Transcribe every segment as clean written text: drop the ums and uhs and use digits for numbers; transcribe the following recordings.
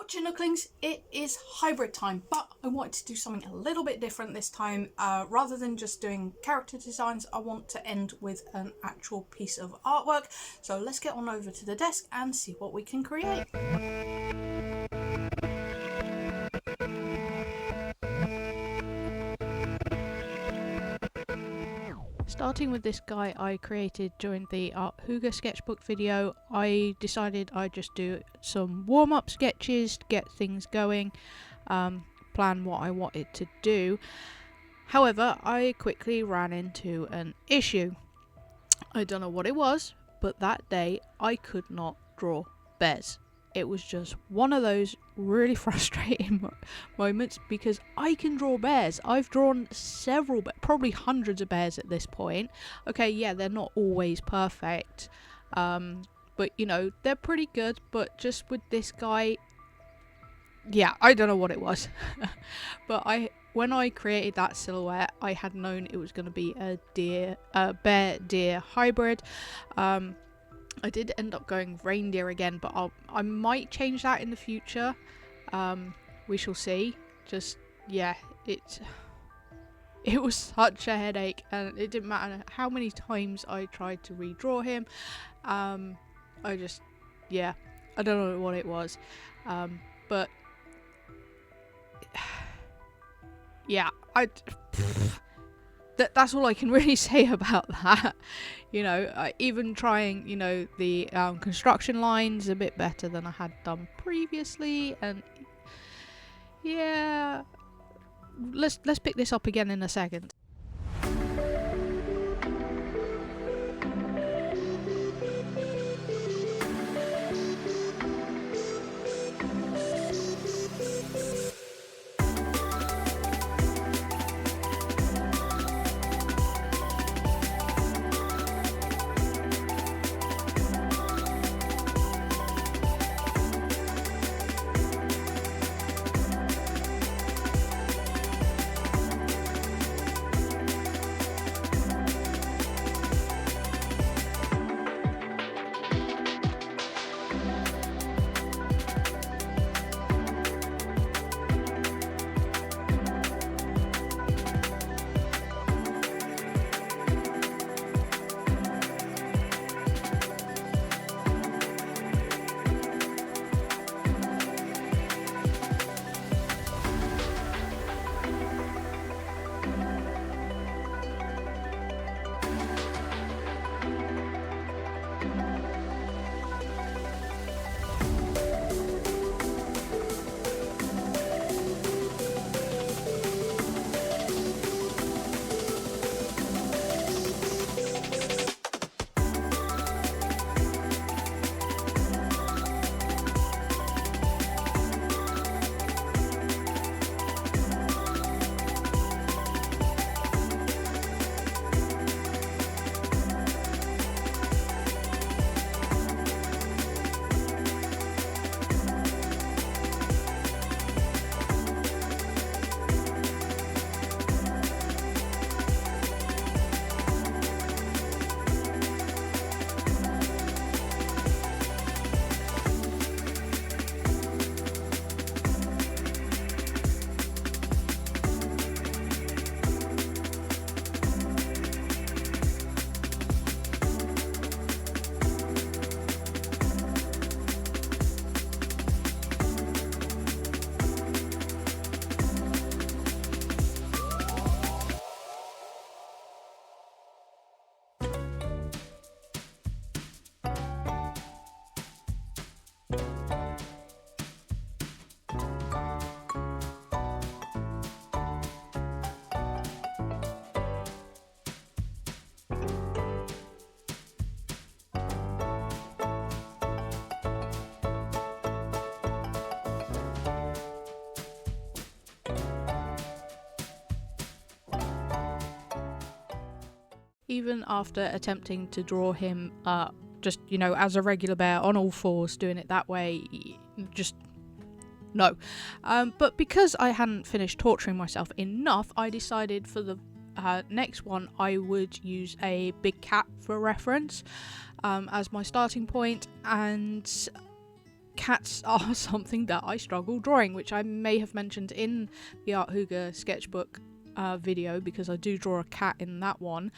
Watch your Nooklings, it is hybrid time, but I wanted to do something a little bit different this time. Rather than just doing character designs, I want to end with an actual piece of artwork. So let's get on over to the desk and see what we can create. Starting with this guy I created during the Art Hygge sketchbook video, I decided I'd just do some warm-up sketches to get things going, plan what I wanted to do. However, I quickly ran into an issue. I don't know what it was, but that day I could not draw bears. It was just one of those really frustrating moments because I can draw bears. I've drawn several, probably hundreds of bears at this point. Okay, yeah, they're not always perfect, but you know, they're pretty good. But just with this guy, yeah, I don't know what it was. But when I created that silhouette, I had known it was going to be a bear-deer hybrid. I did end up going reindeer again, but I might change that in the future. We shall see. Just, yeah, it was such a headache, and it didn't matter how many times I tried to redraw him. I just, yeah, I don't know what it was. But, yeah, that's all I can really say about that. You know, even trying, you know, the construction lines a bit better than I had done previously, and yeah, let's pick this up again in a second. Even after attempting to draw him just, you know, as a regular bear on all fours, doing it that way, just no. But because I hadn't finished torturing myself enough, I decided for the next one I would use a big cat for reference as my starting point, and cats are something that I struggle drawing, which I may have mentioned in the Art Hygge sketchbook video, because I do draw a cat in that one.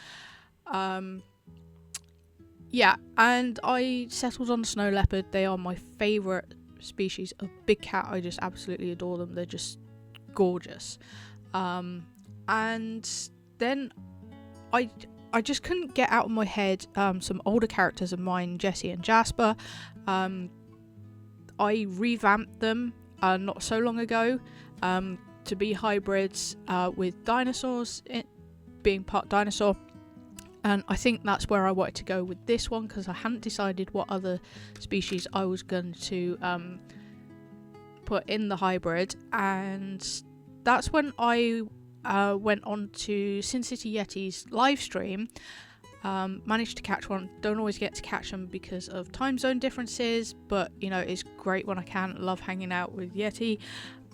Yeah, and I settled on snow leopard. They are my favourite species of big cat. I just absolutely adore them. They're just gorgeous. And then I just couldn't get out of my head some older characters of mine, Jessie and Jasper. I revamped them not so long ago to be hybrids with dinosaurs, being part dinosaur. And I think that's where I wanted to go with this one, because I hadn't decided what other species I was going to put in the hybrid. And that's when I went on to Sin City Yeti's live stream. Managed to catch one. Don't always get to catch them because of time zone differences, but you know, it's great when I can. Love hanging out with Yeti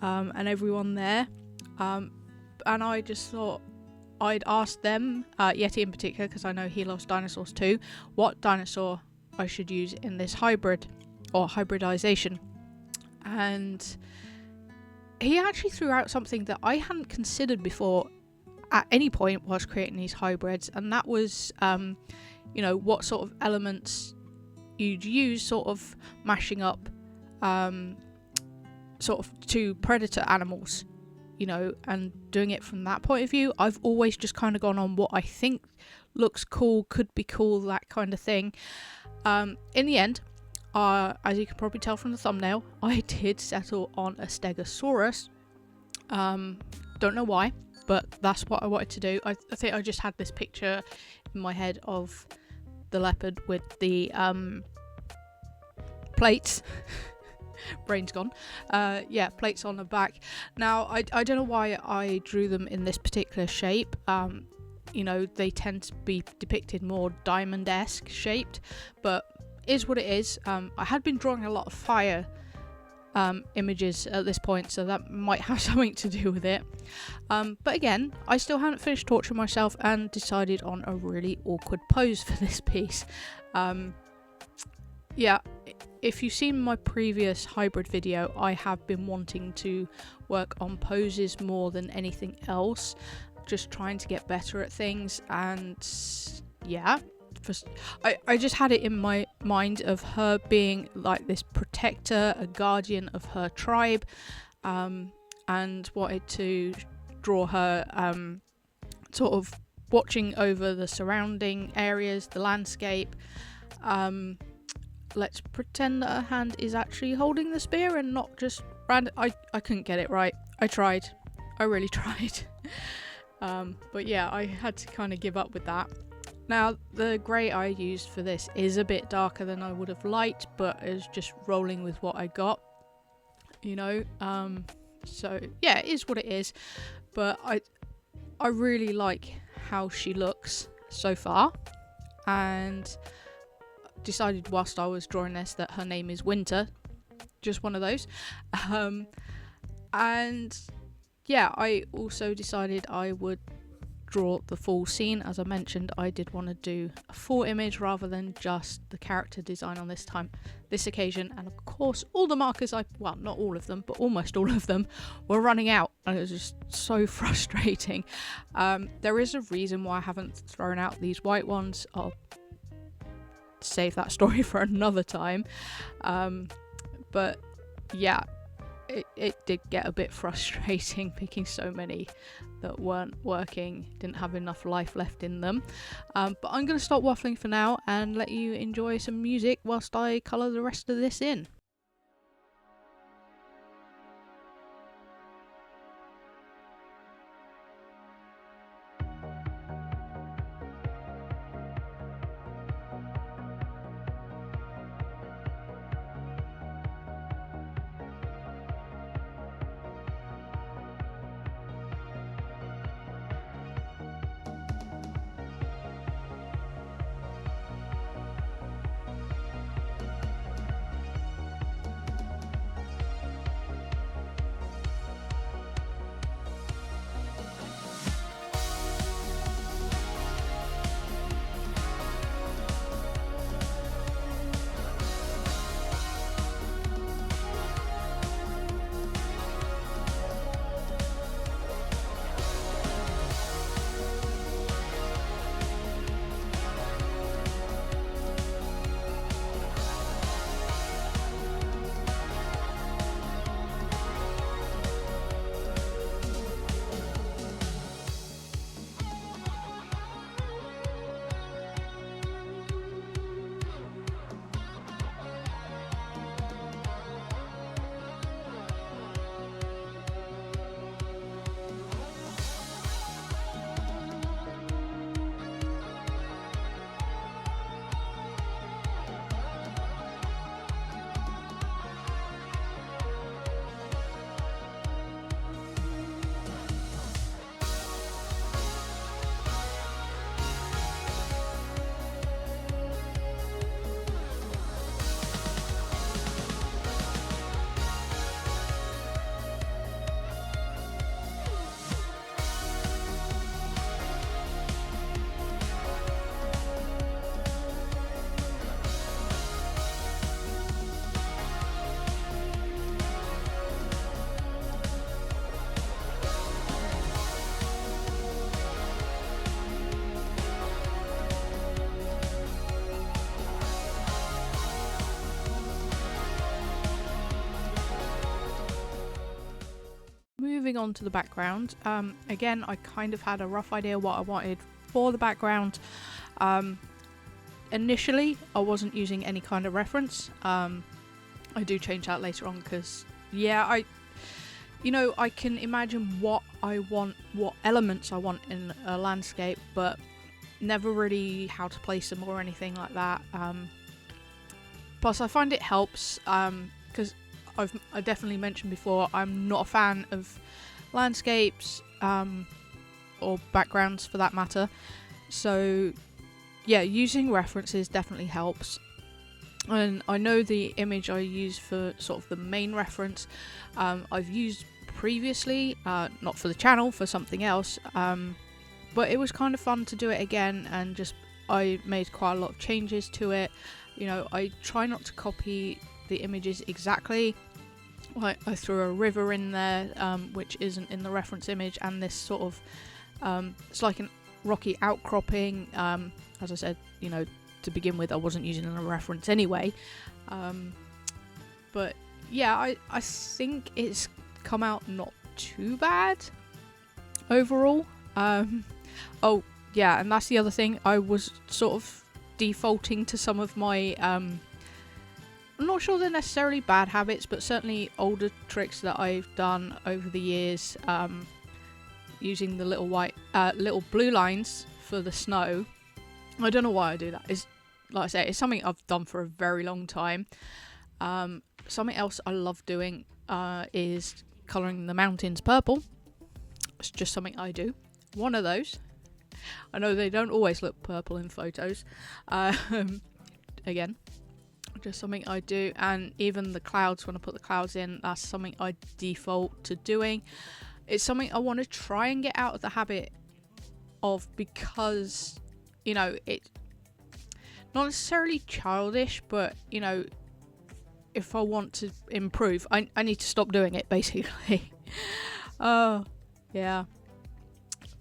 and everyone there. And I just thought I'd ask them, Yeti in particular, because I know he loves dinosaurs too, what dinosaur I should use in this hybrid or hybridization. And he actually threw out something that I hadn't considered before at any point whilst creating these hybrids, and that was you know, what sort of elements you'd use, sort of mashing up sort of two predator animals, you know, and doing it from that point of view. I've always just kind of gone on what I think looks cool, could be cool, that kind of thing. In the end, as you can probably tell from the thumbnail, I did settle on a Stegosaurus. Don't know why, but that's what I wanted to do. I think I just had this picture in my head of the leopard with the plates. Brain's gone. Yeah, plates on the back. Now, I don't know why I drew them in this particular shape. You know, they tend to be depicted more diamond-esque shaped, but is what it is. I had been drawing a lot of fire images at this point, so that might have something to do with it. But again, I still hadn't finished torturing myself and decided on a really awkward pose for this piece. Yeah, if you've seen my previous hybrid video, I have been wanting to work on poses more than anything else, just trying to get better at things. And yeah, I just had it in my mind of her being like this protector, a guardian of her tribe, and wanted to draw her sort of watching over the surrounding areas, the landscape. Let's pretend that her hand is actually holding the spear and not just random. I couldn't get it right. I tried. I really tried. But yeah, I had to kind of give up with that. Now, the grey I used for this is a bit darker than I would have liked, but it's just rolling with what I got, you know. So yeah, it is what it is. But I really like how she looks so far, and decided whilst I was drawing this that her name is Winter. Just one of those. And yeah, I also decided I would draw the full scene. As I mentioned, I did want to do a full image rather than just the character design on this occasion. And of course, all the markers well, not all of them, but almost all of them were running out, and it was just so frustrating. There is a reason why I haven't thrown out these white ones. I'll save that story for another time. But yeah, it did get a bit frustrating picking so many that weren't working, didn't have enough life left in them. But I'm going to stop waffling for now and let you enjoy some music whilst I colour the rest of this in. moving on to the background, again, I kind of had a rough idea what I wanted for the background. Initially, I wasn't using any kind of reference. I do change that later on because, yeah, I can imagine what I want, what elements I want in a landscape, but never really how to place them or anything like that. Plus, I find it helps because I definitely mentioned before, I'm not a fan of landscapes or backgrounds for that matter. So yeah, using references definitely helps. And I know the image I use for sort of the main reference, I've used previously, not for the channel, for something else, but it was kind of fun to do it again, and just I made quite a lot of changes to it. You know, I try not to copy the images exactly. Like, I threw a river in there, which isn't in the reference image, and this sort of, it's like an rocky outcropping. As I said, you know, to begin with, I wasn't using a reference anyway. But yeah, I think it's come out not too bad overall. Oh yeah, and that's the other thing. I was sort of defaulting to some of my I'm not sure they're necessarily bad habits, but certainly older tricks that I've done over the years, using the little blue lines for the snow. I don't know why I do that. It's, like I say, it's something I've done for a very long time. Something else I love doing is colouring the mountains purple. It's just something I do. One of those. I know they don't always look purple in photos. Again, just something I do. And even the clouds, when I put the clouds in, that's something I default to doing. It's something I want to try and get out of the habit of, because, you know, it's not necessarily childish, but, you know, if I want to improve, I need to stop doing it, basically. Yeah.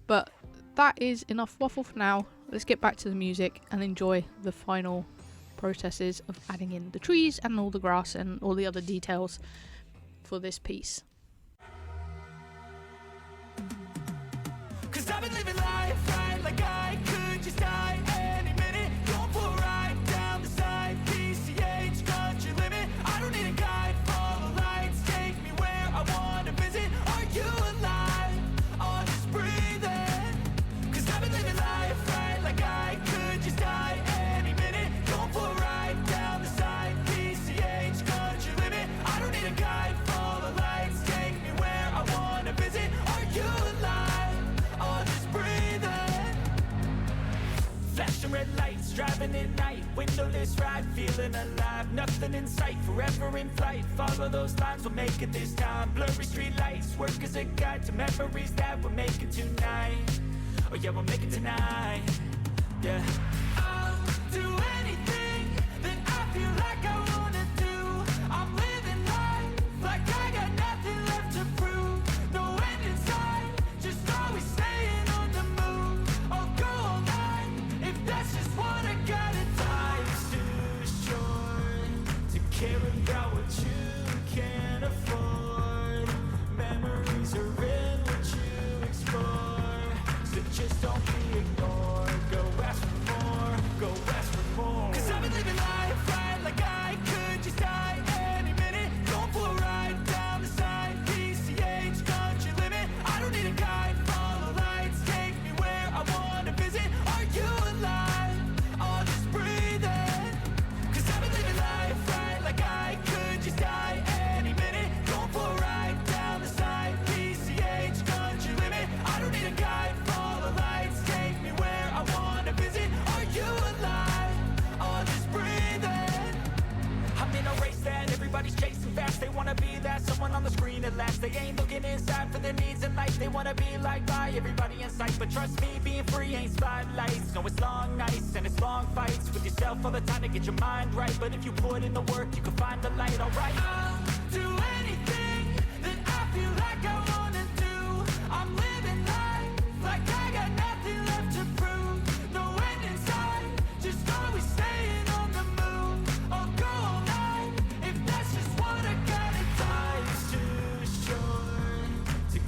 But that is enough waffle for now. Let's get back to the music and enjoy the final processes of adding in the trees and all the grass and all the other details for this piece. 'Cause I've been living life right like I could just die any minute. Going for a ride down the side, PCH country limit. I don't need a guide, follow lights, take me where I wanna visit. Are you alive? Or just breathing? 'Cause I've been living life right like I could just die any minute. Going for a ride down the side, PCH country limit. I don't need a guide, follow lights, take me where I wanna visit. Are you alive? Or just breathing? Flashing red lights, driving at night, windowless ride, feeling alive. Nothing in sight, forever in flight. Follow those lines, we'll make it this time. Blurry street lights, work as a guide to memories that we're making tonight. Oh yeah, we'll make it tonight. Yeah. I'll do anything that I feel like I wanna do. I'm living life like I got nothing left to prove. No end in sight, just always staying on the move. I'll go all night if that's just what I gotta do. Life's too short to care about what you can't afford. Memories are in what you explore, so just don't be ignored. Go ask for more, go ask for more. 'Cause I've been living life right like I could just die any minute. Going for a ride down the side, PCH country limit. I don't need a guide, follow lights, take me where I wanna visit. Are you alive? Or just breathing? 'Cause I've been living life right like I could just die any minute. Going for a ride down the side, PCH country limit. I don't need a guide, follow lights, take me where I wanna visit. Are you alive? Or just breathing? I'm in a race that everybody's chasing fast. They wanna be that someone on the screen at last. They ain't looking inside for their needs in life. They wanna be liked by everybody in sight. But trust me, being free ain't spotlights. No, it's long nights and it's long fights with yourself all the time to get your mind right. But if you put in the work, you can find the light, alright? I'll do anything that I feel like I wanna do. I'm living life like I got nothing left to prove. No end in sight, just always staying on the move. I'll go all night if that's just what I gotta do. Life's too short to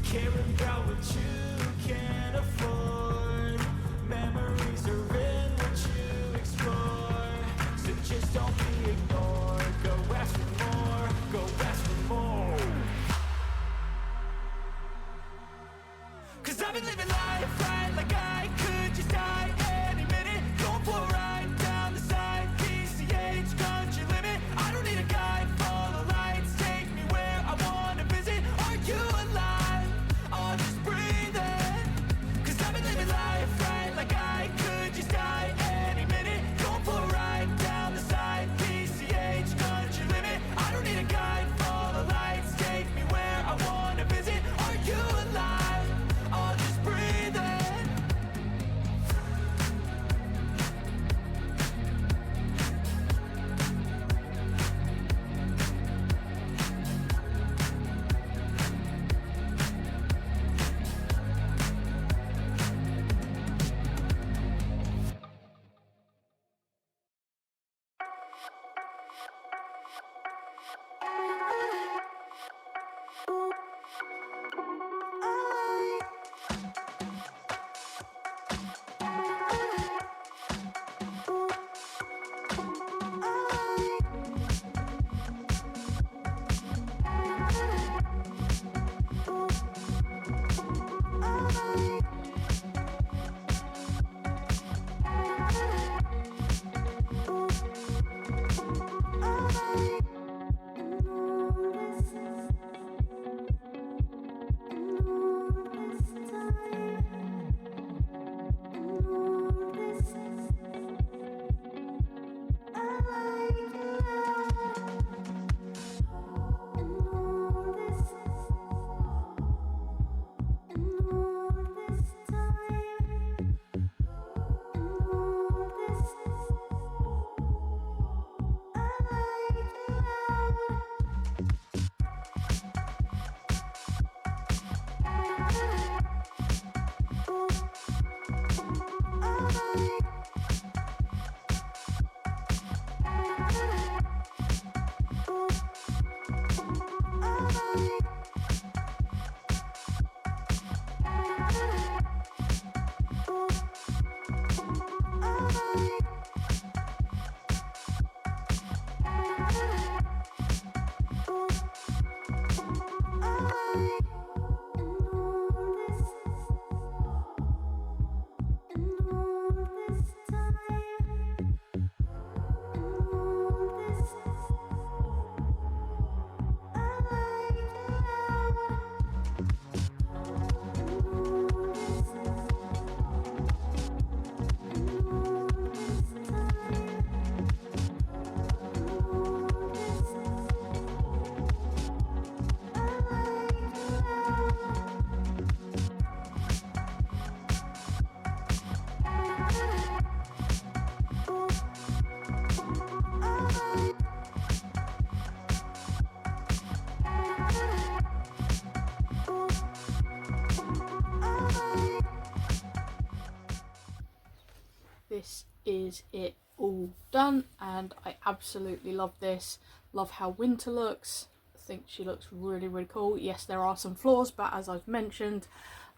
This is it all done, and I absolutely love this. Love how Winter looks. I think she looks really, really cool. Yes, there are some flaws, but as I've mentioned,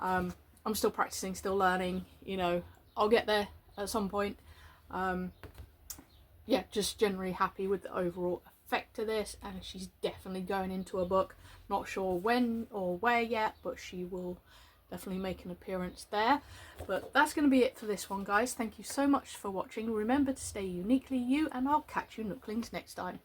I'm still practicing, still learning, you know, I'll get there at some point. Yeah, just generally happy with the overall effect of this, and she's definitely going into a book. Not sure when or where yet, but she will definitely make an appearance there. But that's going to be it for this one, guys. Thank you so much for watching. Remember to stay uniquely you, and I'll catch you Nooklings next time.